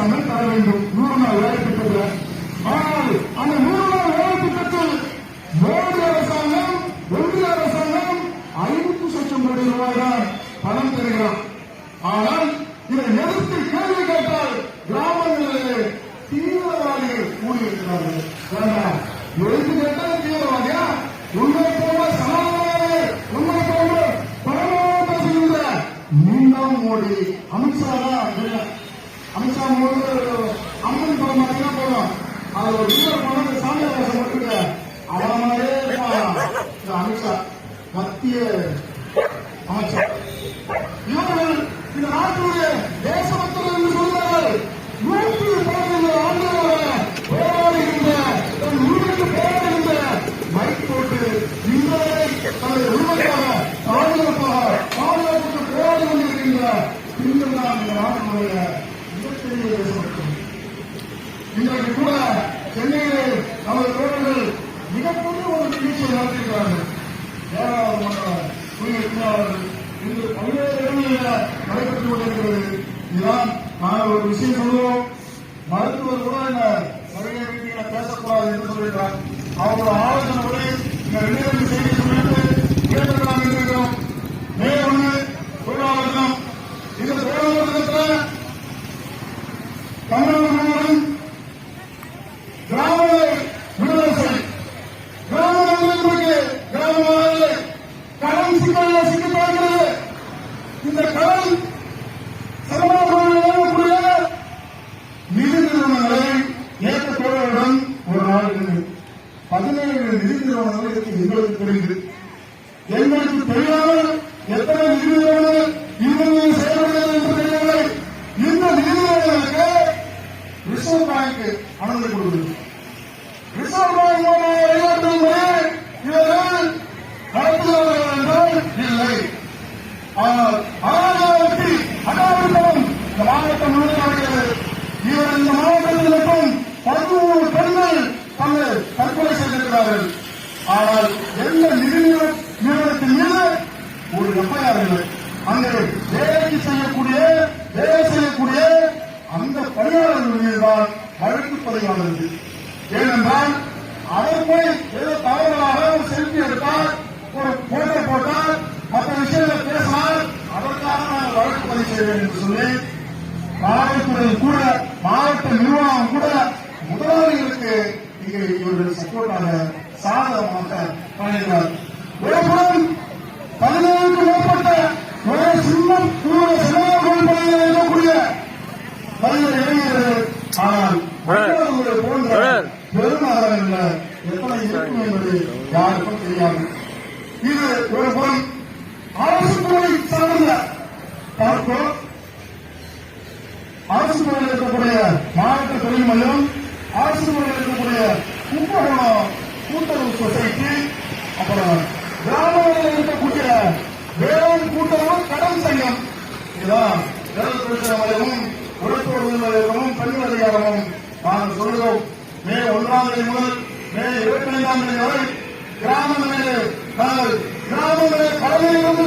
அரசாங்கம் தர வேண்டும் 100 நாள் வேலை திட்டத்தில். ஆனால் அந்த 100 நாள் வேலை திட்டத்தில் மோடி அரசாங்கம், ஒன்றிய அரசாங்கம் 500,000 கோடி ரூபாய் தான் பணம் தருகிறார். ஆனால் இதை எதிர்த்து கேள்வி கேட்டால் கிராமங்களிலே தீவிரவாதிகள் கூடியிருக்கிறார்கள். எதிர்த்து கேட்டால் தீவிரவாதியா? உண்மை போல சமாதான உண்மை போல பரமாவட்ட செய்கின்ற மீண்டும் மோடி அமித்ஷா தான். அமித்ஷா மோடி அம்மன் படம் பார்த்தீங்கன்னா போதும், அது ஒரு வீரர் படம் சாமியாசம் மட்டும் அவனே அமித்ஷா மத்திய அமைச்சர். இவர்கள் இந்த நாட்டுடைய தேசபக்தர்கள் என்று சொல்கிறார்கள். 115 ஆண்டுகளாக போராடுகின்ற உரிமைக்கு போராடுகின்ற மைக் போட்டு இன்றைய தனது உரிமைக்காக பாதுகாப்புக்கு போராடி கொண்டிருக்கின்ற பெண்கள் தான் இந்த நாட்டினுடைய மிகப்பெரிய தேசபக்தர்கள். இன்றைக்கு கூட சென்னையிலே நமது தோழர்கள் மிகப்பெரிய ஒரு நிகழ்ச்சியை நடத்தியிருக்கிறார்கள். ஏழாவது மன்ற குடியிருப்பாளர்கள் இன்று பல்வேறு இடங்களில் நடைபெற்றுக் கொண்டிருக்கிறது. இதுதான் நாங்கள் ஒரு விஷயம் சொல்லுவோம். மருத்துவர் கூட இந்த சர்வே மீட்டிங்ல பேசக்கூடாது என்று சொல்லியிருக்கிறார். அவரோட ஆலோசனை கூட இந்த வெளியிலிருந்து செய்தி சொல்லிட்டு கேட்டுக்கலாம் இருக்கிறோம். மே 1 தொழிலாளர் தினம். இந்த தொழிலாளர் தினத்தில் தமிழகம் கிராமங்களை விடுதலை செய்யும். கிராமங்களுக்கு கிராமங்களை கடன் சிக்கல்ல சிக்கப்படுகிறது. இந்த கடன் சமூகக்கூடிய நிதி நிறுவனங்களை ஏற்றத்தோழருடன் ஒரு நாள் 17 நிதி நிறுவனங்கள் இதற்கு எங்களுக்கு தெரிந்தது. எங்களுக்கு தெரியாமல் எத்தனை நிதி நிறுவனங்கள் இன்னும் செயல்படுகிறது என்று தெரியவில்லை. இந்த நிதி நிறுவனங்களுக்கு ரிசர்வ் பேங்க் அனுமதி கொடுக்கிறது. ரிசர்வ் பேங்க் வழிகாட்டும்போது இவர்கள் நடத்துகிறார்கள் என்றால் இல்லை. ஆனால் அனாவட்டம் இந்த மாவட்டம் முழுவதும் இவர் இந்த மாவட்டத்தில் மட்டும் 13 பெண்கள் தங்கள் தற்கொலை செய்திருக்கிறார்கள். ஆனால் எந்த நிதி நிறுவனத்தின் மீது ஒரு எஃப்ஐஆர் இல்லை. அங்கே வேலை செய்யக்கூடிய அந்த பணியாளர்கள் மீதுதான் வழக்கு பதிவானது. ஏனென்றால் அவர் போய் ஏதோ தவறுகளாக ஒரு செல்ஃபி எடுத்தால், ஒரு போட்டோ போட்டால், மற்ற விஷயங்களை பேசினால் அதற்காக நான் வழக்கு பதிவு செய்வேன் என்று சொல்லி காவல்துறை கூட மாவட்ட நிர்வாகம் கூட முதலாளிகளுக்கு இங்கே இவர்கள் சப்போர்ட்டாக சாதகமாக வழங்குகிறார். ஒருபுறம் 17க்கும் மேற்பட்ட ஒரே சின்னம் சமூக எழுதக்கூடிய பல்வேறு இளைஞர்கள். ஆனால் போன்ற பெருநகரங்களில் எத்தனை இருக்கும் என்பது யாருக்கும் தெரியாது. இது ஒரு புறம் அரசு துறை சார்ந்த பார்ப்போம். அரசு துறையில் இருக்கக்கூடிய மாவட்ட தொழில் மையம், அரசு துறையில் இருக்கக்கூடிய கும்பகோணம் கூட்டுறவு சொசைட்டி, அப்புறம் கிராமங்களில் இருக்கக்கூடிய வேளாண் கூட்டுறவு கடன் சங்கம், இதுதான் வேலை தொழிற்சாலை மையமும் உழைப்போர் நிலையமும் பெண்கள் அதிகாரமும் நாங்கள் சொல்கிறோம். மே 1ஆம் தேதி முதல் மே 25ஆம் தேதி வரை கிராமங்களிலே கடலில் இருந்து